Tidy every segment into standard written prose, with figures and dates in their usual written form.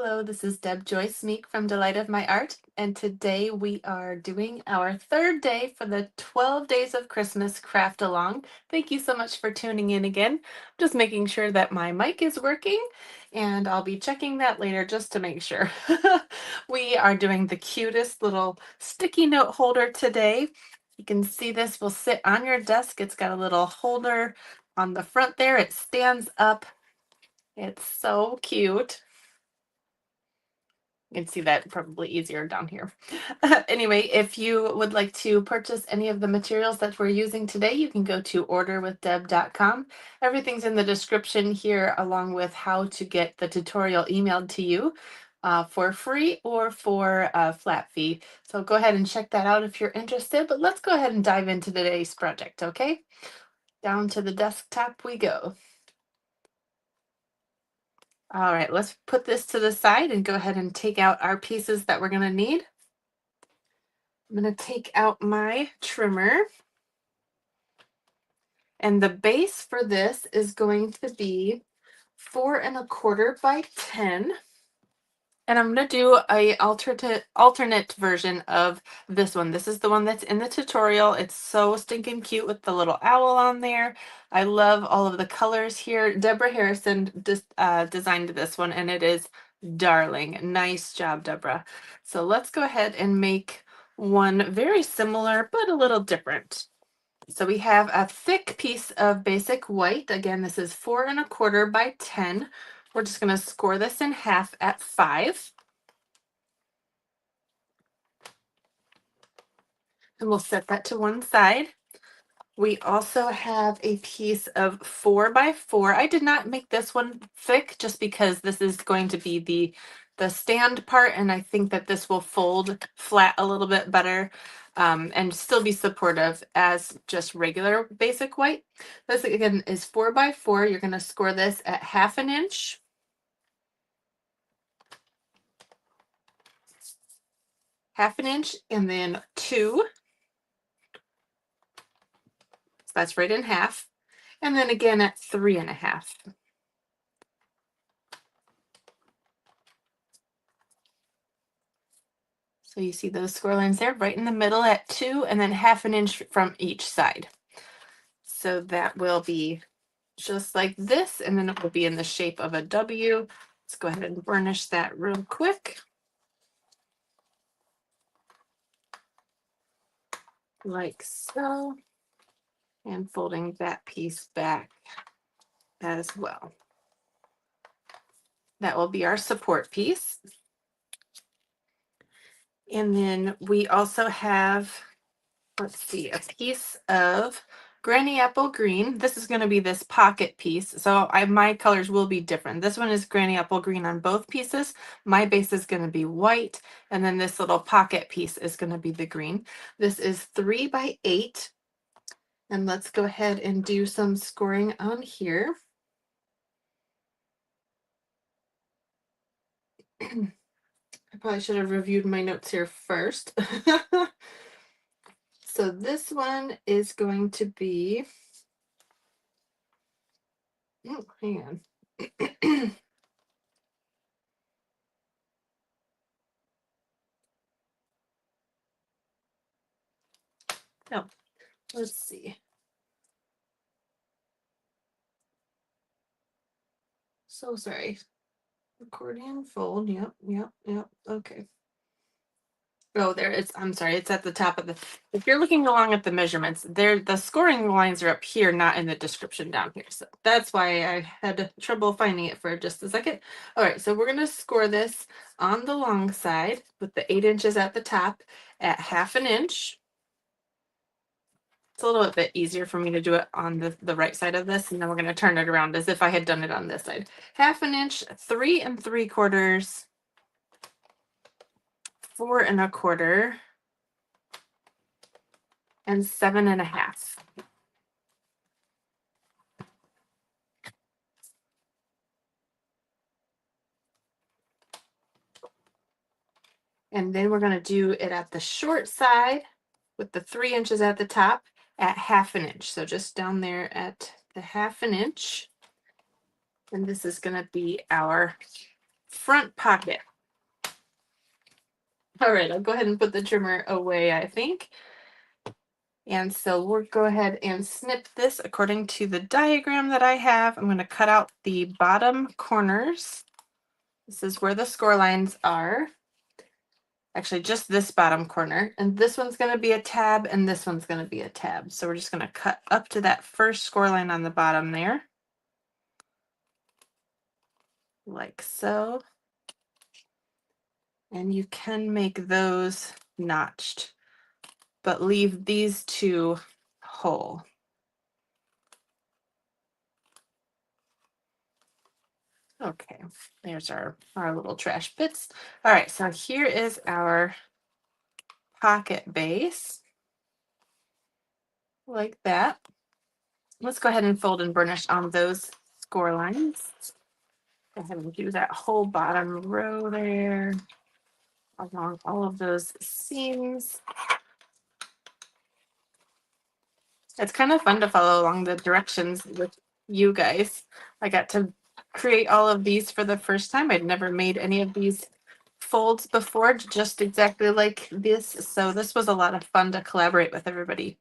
Hello, this is Deb Joyce Meek from Delight of My Art, and today we are doing our third day for the 12 Days of Christmas Craft Along. Thank you so much for tuning in again. Just making sure that my mic is working, and I'll be checking that later just to make sure. We are doing the cutest little sticky note holder today. You can see this will sit on your desk. It's got a little holder on the front there. It stands up. It's so cute. You can see that probably easier down here. Anyway, if you would like to purchase any of the materials that we're using today, you can go to orderwithdeb.com. Everything's in the description here, along with how to get the tutorial emailed to you for free or for a flat fee. So go ahead and check that out if you're interested, but let's go ahead and dive into today's project, okay? Down to the desktop we go. All right, let's put this to the side and go ahead and take out our pieces that we're going to need. I'm going to take out my trimmer. And the base for this is going to be 4 1/4 by 10. And I'm going to do a alternate version of this one. This is the one that's in the tutorial. It's so stinking cute with the little owl on there. I love all of the colors here. Deborah Harrison designed this one, and it is darling. Nice job, Deborah. So let's go ahead and make one very similar, but a little different. So we have a thick piece of basic white. Again, this is 4 1/4 by 10. We're just going to score this in half at 5. And we'll set that to one side. We also have a piece of 4 by 4. I did not make this one thick just because this is going to be the stand part, and I think that this will fold flat a little bit better and still be supportive as just regular basic white. This again is 4 by 4. You're going to score this at 1/2 inch. 1/2 inch, and then 2. So that's right in half. And then again at 3 1/2. So you see those score lines there, right in the middle at 2, and then 1/2 inch from each side. So that will be just like this, and then it will be in the shape of a W. Let's go ahead and burnish that real quick. Like so. And folding that piece back as well. That will be our support piece. And then we also have, let's see, a piece of Granny Apple Green. This is going to be this pocket piece. So my colors will be different. This one is Granny Apple Green on both pieces. My base is going to be white. And then this little pocket piece is going to be the green. This is 3 by 8. And let's go ahead and do some scoring on here. I probably should have reviewed my notes here first. So this one is going to be, oh, hang on. Oh, let's see. So sorry. Accordion fold. Yep. Okay. Oh, there it's, I'm sorry, it's at the top of the, if you're looking along at the measurements, the scoring lines are up here, not in the description down here. So that's why I had trouble finding it for just a second. All right, so we're going to score this on the long side with the 8 inches at the top at 1/2 inch. It's a little bit easier for me to do it on the right side of this, and then we're going to turn it around as if I had done it on this side. 1/2 inch, 3 3/4, 4 1/4, and 7 1/2. And then we're going to do it at the short side with the 3 inches at the top at 1/2 inch. So just down there at the 1/2 inch. And this is going to be our front pocket. All right, I'll go ahead and put the trimmer away, I think. And so we'll go ahead and snip this according to the diagram that I have. I'm going to cut out the bottom corners. This is where the score lines are. Actually, just this bottom corner. And this one's going to be a tab, and this one's going to be a tab. So we're just going to cut up to that first score line on the bottom there. Like so. And you can make those notched, but leave these two whole. Okay, there's our little trash bits. All right, so here is our pocket base, like that. Let's go ahead and fold and burnish on those score lines. Go ahead and do that whole bottom row there, along all of those seams. It's kind of fun to follow along the directions with you guys. I got to create all of these for the first time. I'd never made any of these folds before, just exactly like this. So this was a lot of fun to collaborate with everybody.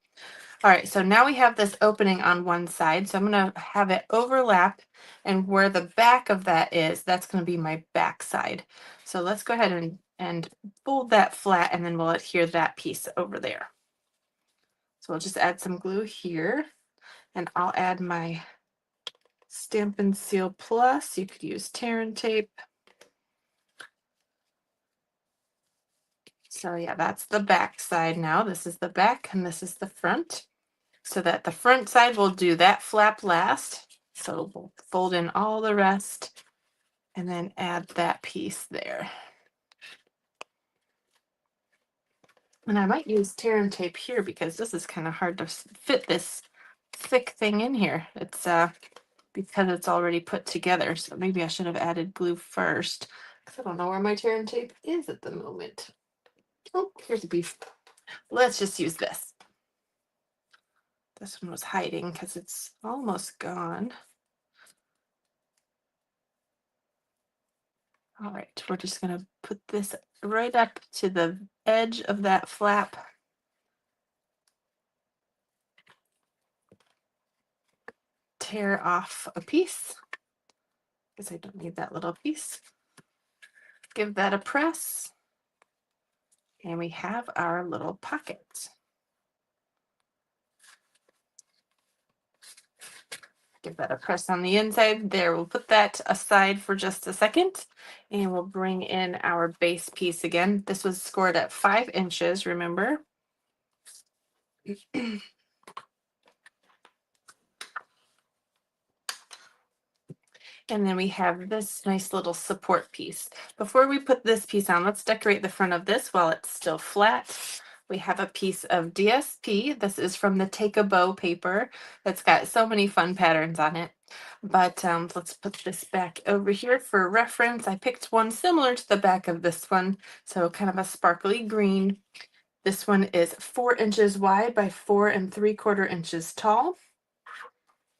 All right, so now we have this opening on one side. So I'm going to have it overlap, and where the back of that is, that's going to be my back side. So let's go ahead and fold that flat, and then we'll adhere that piece over there. So we'll just add some glue here, and I'll add my Stampin' Seal Plus. You could use tear and tape. So yeah, that's the back side now. This is the back and this is the front. So that the front side will do that flap last. So we'll fold in all the rest and then add that piece there. And I might use tear and tape here because this is kind of hard to fit this thick thing in here. It's because it's already put together. So maybe I should have added glue first, because I don't know where my tear and tape is at the moment. Oh, here's a piece. Let's just use this. This one was hiding because it's almost gone. All right, we're just going to put this right up to the edge of that flap. Tear off a piece because I don't need that little piece. Give that a press. And we have our little pocket. Give that a press on the inside. There, we'll put that aside for just a second. And we'll bring in our base piece again. This was scored at 5 inches, remember? And then we have this nice little support piece. Before we put this piece on, let's decorate the front of this while it's still flat. We have a piece of DSP. This is from the Take a Bow paper. That's got so many fun patterns on it. But let's put this back over here for reference. I picked one similar to the back of this one, so kind of a sparkly green. This one is 4 inches wide by 4 3/4 inches tall.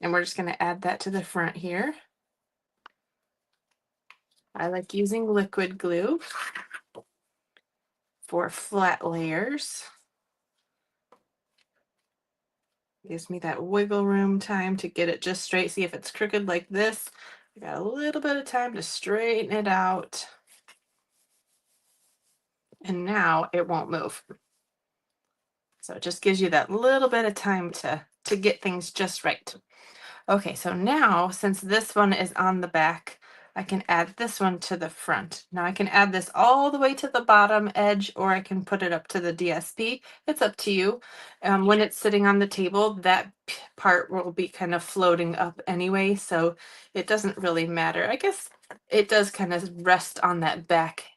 And we're just going to add that to the front here. I like using liquid glue for flat layers. Gives me that wiggle room time to get it just straight. See, if it's crooked like this, I got a little bit of time to straighten it out. And now it won't move. So it just gives you that little bit of time to get things just right. Okay, so now since this one is on the back, I can add this one to the front. Now I can add this all the way to the bottom edge, or I can put it up to the DSP. It's up to you. When it's sitting on the table, that part will be kind of floating up anyway, so it doesn't really matter. I guess it does kind of rest on that back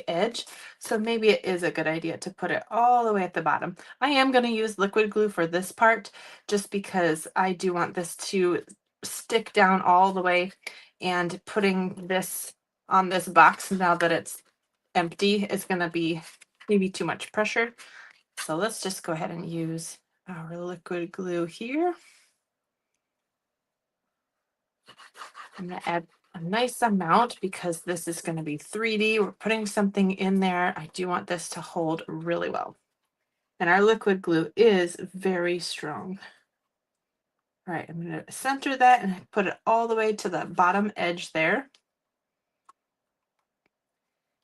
edge. So maybe it is a good idea to put it all the way at the bottom. I am going to use liquid glue for this part just because I do want this to stick down all the way, and putting this on this box now that it's empty is going to be maybe too much pressure. So let's just go ahead and use our liquid glue here. I'm going to add a nice amount because this is going to be 3D. We're putting something in there. I do want this to hold really well. And our liquid glue is very strong. All right, I'm going to center that and put it all the way to the bottom edge there.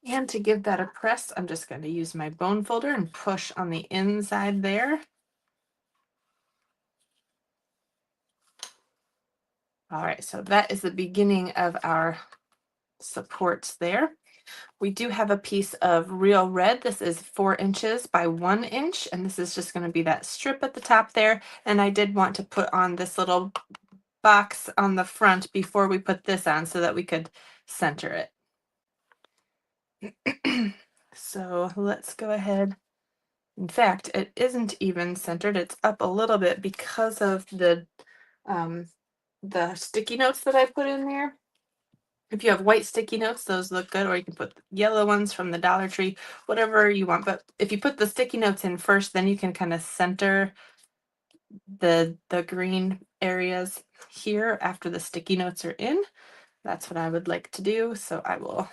And to give that a press, I'm just going to use my bone folder and push on the inside there. All right, so that is the beginning of our supports there. We do have a piece of real red. This is 4 inches by 1 inch, and this is just going to be that strip at the top there. And I did want to put on this little box on the front before we put this on so that we could center it. So let's go ahead. In fact, it isn't even centered. It's up a little bit because of the sticky notes that I put in there. If you have white sticky notes, those look good, or you can put yellow ones from the Dollar Tree, whatever you want. But if you put the sticky notes in first, then you can kind of center the green areas here after the sticky notes are in. That's what I would like to do. So I will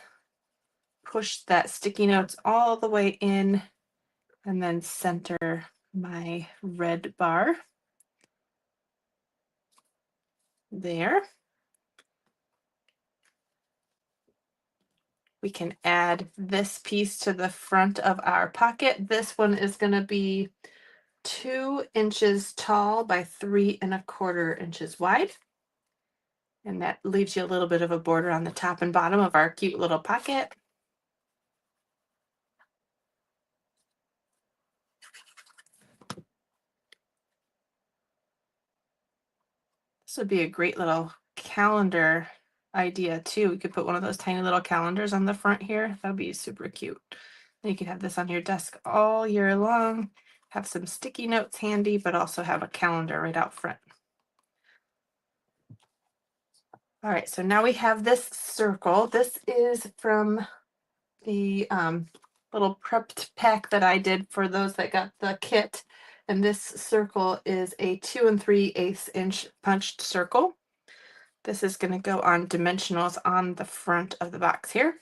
push that sticky notes all the way in and then center my red bar there. We can add this piece to the front of our pocket. This one is going to be 2 inches tall by 3 1/4 inches wide. And that leaves you a little bit of a border on the top and bottom of our cute little pocket. This would be a great little calendar idea too. We could put one of those tiny little calendars on the front here. That would be super cute. And you could have this on your desk all year long, have some sticky notes handy, but also have a calendar right out front. All right, so now we have this circle. This is from the little prepped pack that I did for those that got the kit. And this circle is a 2 3/8 inch punched circle. This is going to go on dimensionals on the front of the box here.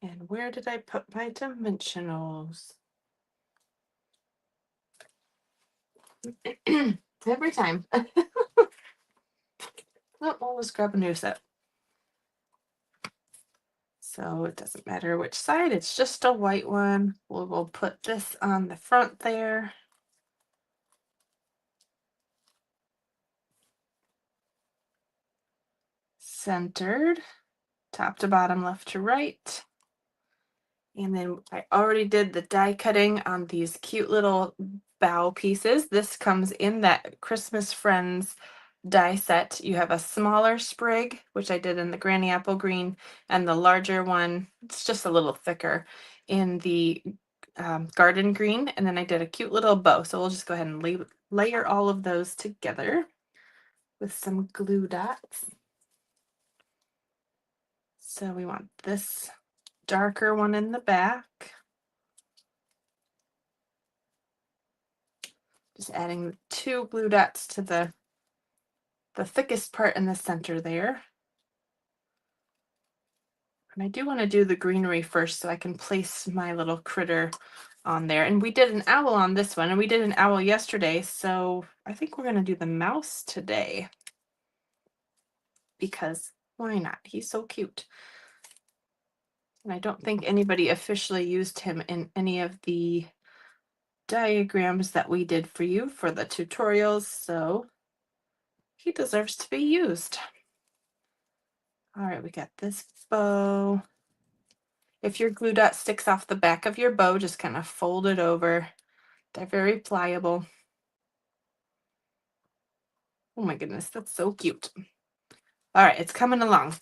And where did I put my dimensionals? Every time. Oh, I'll just grab a new set. So it doesn't matter which side, it's just a white one. We'll put this on the front there. Centered, top to bottom, left to right. And then I already did the die cutting on these cute little bow pieces. This comes in that Christmas Friends die set. You have a smaller sprig, which I did in the Granny Apple Green, and the larger one, it's just a little thicker, in the Garden Green. And then I did a cute little bow. So we'll just go ahead and layer all of those together with some glue dots. So we want this darker one in the back. Just adding 2 glue dots to the thickest part in the center there. And I do want to do the greenery first so I can place my little critter on there. And we did an owl on this one, and we did an owl yesterday, so I think we're going to do the mouse today. Because why not? He's so cute. And I don't think anybody officially used him in any of the diagrams that we did for you for the tutorials, so he deserves to be used. All right, we got this bow. If your glue dot sticks off the back of your bow, just kind of fold it over. They're very pliable. Oh my goodness, that's so cute. All right, it's coming along.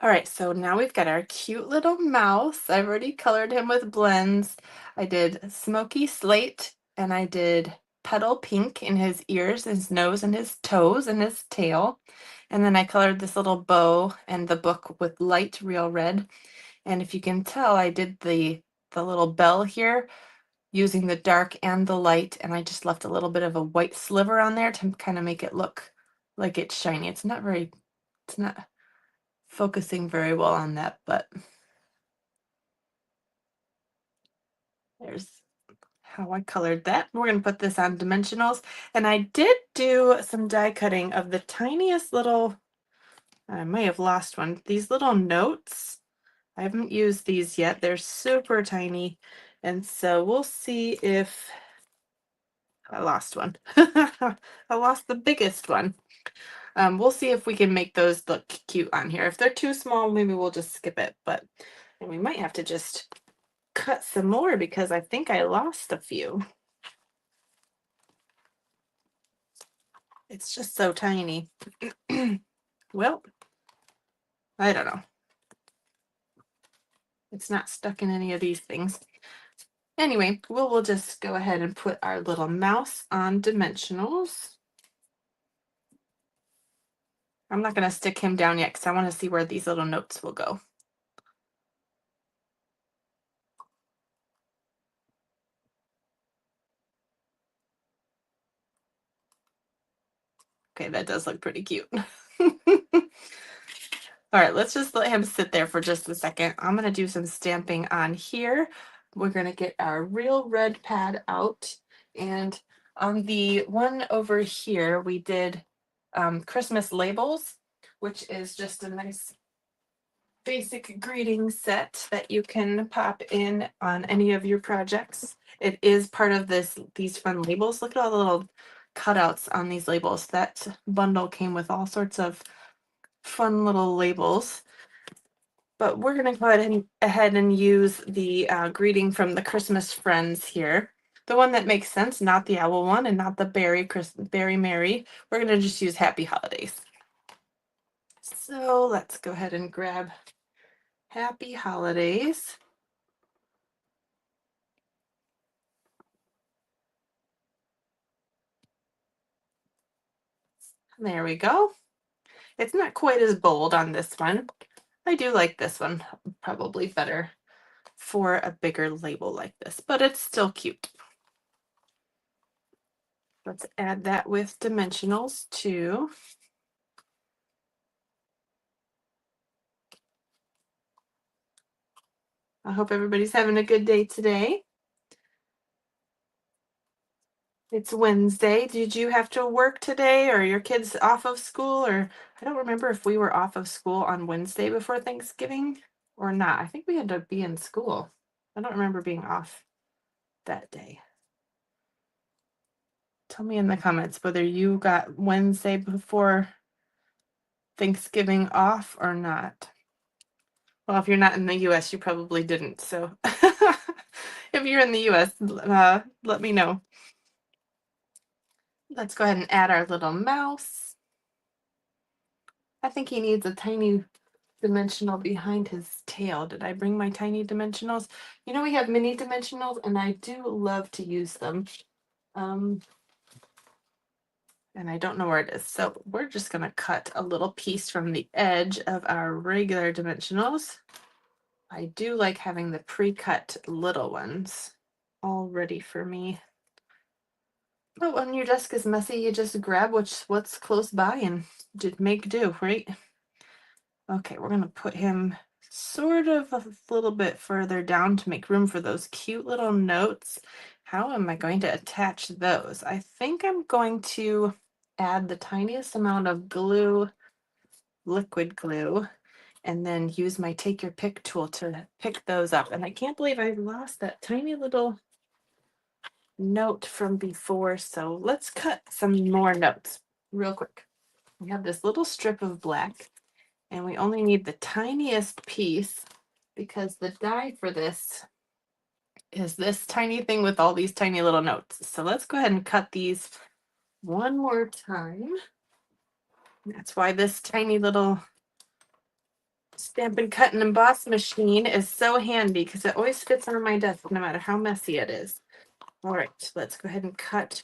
All right, so now we've got our cute little mouse. I've already colored him with blends. I did Smoky Slate, and I did Petal Pink in his ears, his nose, and his toes, and his tail. And then I colored this little bow and the book with light real red. And if you can tell, I did the little bell here using the dark and the light, and I just left a little bit of a white sliver on there to kind of make it look like it's shiny. It's not focusing very well on that, but there's how I colored that. We're going to put this on dimensionals, and I did do some die cutting of the tiniest little, I may have lost one, these little notes. I haven't used these yet. They're super tiny, and so we'll see if I lost one. I lost the biggest one. We'll see if we can make those look cute on here. If they're too small, maybe we'll just skip it, but and we might have to just cut some more because I think I lost a few. It's just so tiny. Well, I don't know. It's not stuck in any of these things. Anyway, we'll just go ahead and put our little mouse on dimensionals. I'm not going to stick him down yet because I want to see where these little notes will go. Okay, that does look pretty cute. All right, let's just let him sit there for just a second. I'm going to do some stamping on here. We're going to get our real red pad out. And on the one over here, we did Christmas labels, which is just a nice basic greeting set that you can pop in on any of your projects. It is part of these fun labels. Look at all the little cutouts on these labels. That bundle came with all sorts of fun little labels. But we're going to go ahead and use the greeting from the Christmas friends here. The one that makes sense, not the owl one and not the Berry Mary. We're going to just use Happy Holidays. So let's go ahead and grab Happy Holidays. There we go. It's not quite as bold on this one. I do like this one probably better for a bigger label like this, but it's still cute. Let's add that with dimensionals too. I hope everybody's having a good day today. It's Wednesday. Did you have to work today, or your kids off of school? Or I don't remember if we were off of school on Wednesday before Thanksgiving or not. I think we had to be in school. I don't remember being off that day. Tell me in the comments whether you got Wednesday before Thanksgiving off or not. Well, if you're not in the US, you probably didn't. So if you're in the US, let me know. Let's go ahead and add our little mouse. I think he needs a tiny dimensional behind his tail. Did I bring my tiny dimensionals? You know, we have mini dimensionals, and I do love to use them. And I don't know where it is. So we're just going to cut a little piece from the edge of our regular dimensionals. I do like having the pre-cut little ones all ready for me. But when your desk is messy, you just grab what's close by and just make do, right? Okay, we're gonna put him sort of a little bit further down to make room for those cute little notes. How am I going to attach those? I think I'm going to add the tiniest amount of glue, liquid glue, and then use my take your pick tool to pick those up. And I can't believe I lost that tiny little note from before. So let's cut some more notes real quick. We have this little strip of black, and we only need the tiniest piece because the die for this is this tiny thing with all these tiny little notes. So let's go ahead and cut these one more time. That's why this tiny little Stampin' Cut and Emboss machine is so handy, because it always fits on my desk no matter how messy it is. All right, let's go ahead and cut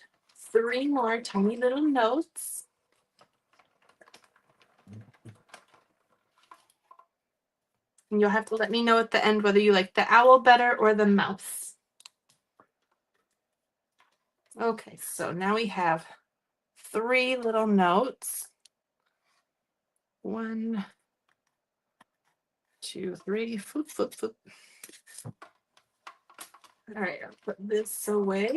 3 more tiny little notes. And you'll have to let me know at the end whether you like the owl better or the mouse. Okay, so now we have 3 little notes. 1, 2, 3, flip, flip, flip. All right, I'll put this away.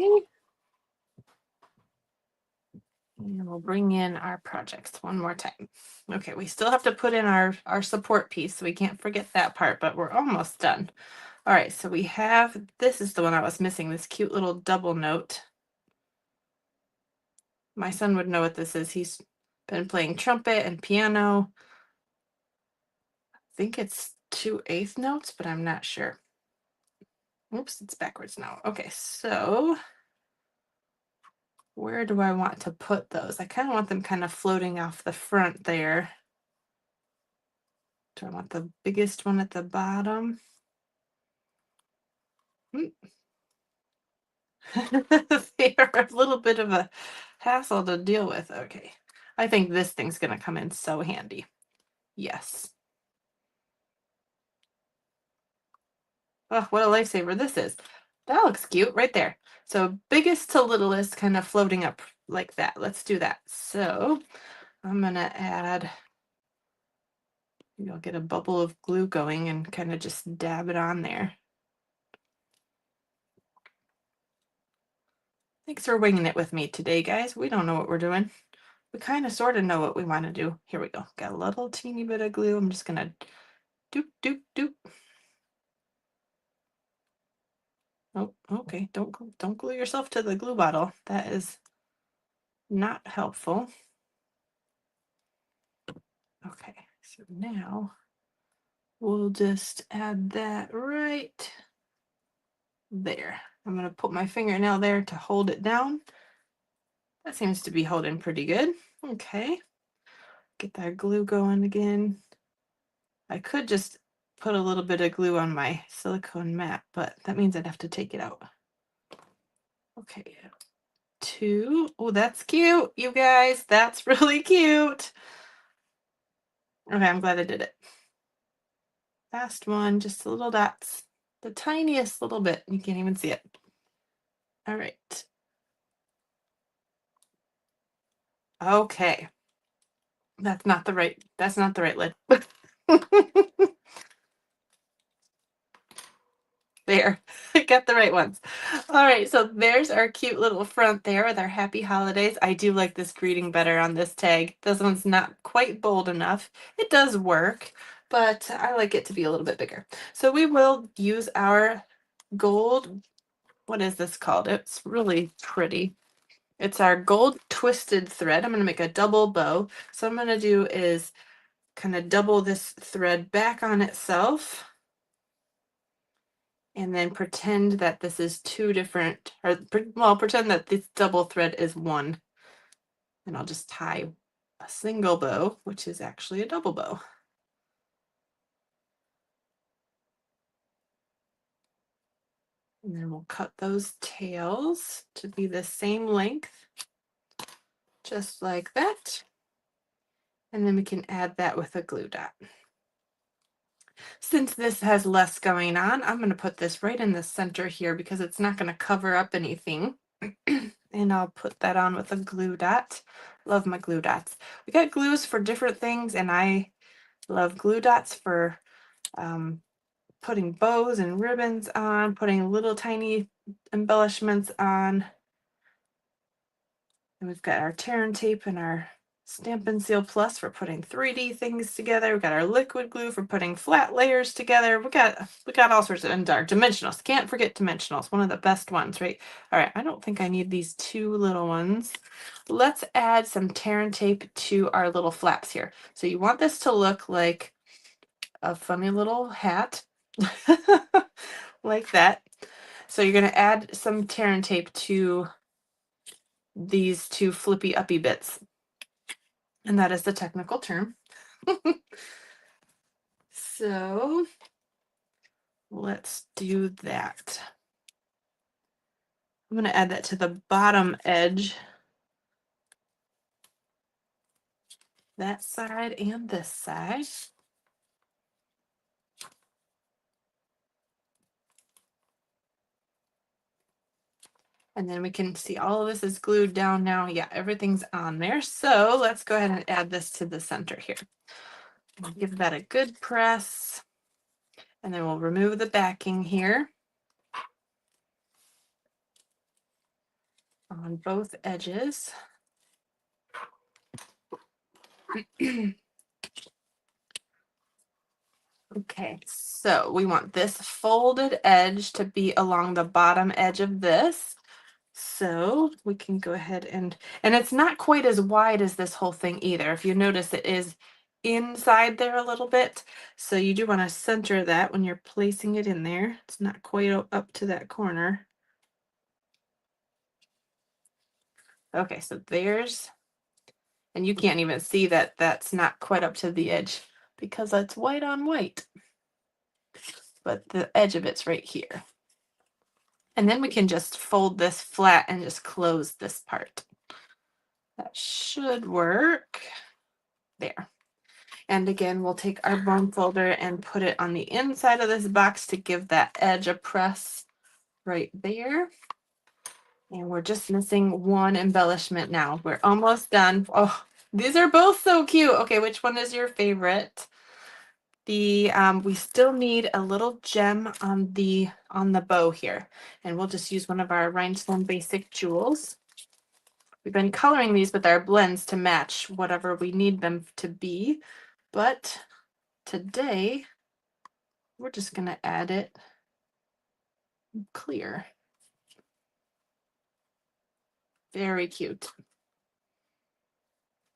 And we'll bring in our projects one more time. Okay, we still have to put in our support piece, so we can't forget that part, but we're almost done. All right, so we have, this is the one I was missing, this cute little double note. My son would know what this is. He's been playing trumpet and piano. I think it's 2/8 notes, but I'm not sure. Oops, it's backwards now. Okay, so where do I want to put those? I kind of want them kind of floating off the front there. Do I want the biggest one at the bottom? They are a little bit of a hassle to deal with. Okay, I think this thing's going to come in so handy. Yes. Oh, what a lifesaver this is. That looks cute right there. So biggest to littlest kind of floating up like that. Let's do that. So I'm going to add, I'll get a bubble of glue going and kind of just dab it on there. Thanks for winging it with me today, guys. We don't know what we're doing. We kind of sort of know what we want to do. Here we go. Got a little teeny bit of glue. I'm just going to doop, doop, doop. Oh, okay. Don't glue yourself to the glue bottle. That is not helpful. Okay, so now we'll just add that right there. I'm going to put my fingernail there to hold it down. That seems to be holding pretty good. Okay, get that glue going again. I could just put a little bit of glue on my silicone mat, but that means I'd have to take it out. Okay, 2. Oh, that's cute, you guys. That's really cute. Okay, I'm glad I did it. Last one, just the little dots. The tiniest little bit. You can't even see it. All right. Okay. That's not the right lid. There, I got the right ones. All right, so there's our cute little front there with our happy holidays. I do like this greeting better on this tag. This one's not quite bold enough. It does work, but I like it to be a little bit bigger. So we will use our gold, what is this called? It's really pretty. It's our gold twisted thread. I'm going to make a double bow. So what I'm going to do is kind of double this thread back on itself and then pretend that this is 2 different, or well, pretend that this double thread is 1. And I'll just tie a single bow, which is actually a double bow. And then we'll cut those tails to be the same length, just like that. And then we can add that with a glue dot. Since this has less going on, I'm going to put this right in the center here because it's not going to cover up anything. And I'll put that on with a glue dot. Love my glue dots. We got glues for different things, and I love glue dots for putting bows and ribbons on, putting little tiny embellishments on. And we've got our tear and tape and our Stampin' Seal Plus for putting 3D things together. We've got our liquid glue for putting flat layers together. We got all sorts of, and our dimensionals. Can't forget dimensionals, one of the best ones, right? All right, I don't think I need these 2 little ones. Let's add some tear and tape to our little flaps here. So you want this to look like a funny little hat, like that. So you're going to add some tear and tape to these 2 flippy uppy bits. And that is the technical term. So let's do that. I'm going to add that to the bottom edge, that side and this side. And then we can see all of this is glued down now. Yeah, everything's on there. So let's go ahead and add this to the center here. Give that a good press. And then we'll remove the backing here on both edges. Okay, so we want this folded edge to be along the bottom edge of this. So we can go ahead and it's not quite as wide as this whole thing either. If you notice, it is inside there a little bit. So you do want to center that when you're placing it in there. It's not quite up to that corner. Okay, so there's, and you can't even see that that's not quite up to the edge because that's white on white. But the edge of it's right here. And then we can just fold this flat and just close this part. That should work. There. And again, we'll take our bone folder and put it on the inside of this box to give that edge a press right there. And we're just missing one embellishment now. We're almost done. Oh, these are both so cute. Okay, which one is your favorite? The we still need a little gem on the bow here, and we'll just use one of our rhinestone basic jewels. We've been coloring these with our blends to match whatever we need them to be, but today we're just going to add it clear. Very cute.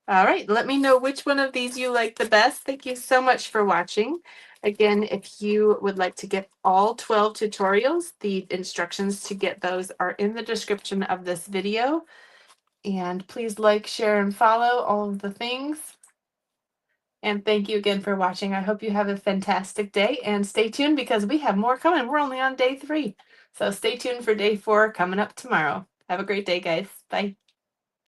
All right, let me know which one of these you like the best. Thank you so much for watching. Again, if you would like to get all 12 tutorials, the instructions to get those are in the description of this video. And please like, share, and follow all of the things. And thank you again for watching. I hope you have a fantastic day, and stay tuned because we have more coming. We're only on day 3. So stay tuned for day 4 coming up tomorrow. Have a great day, guys. Bye.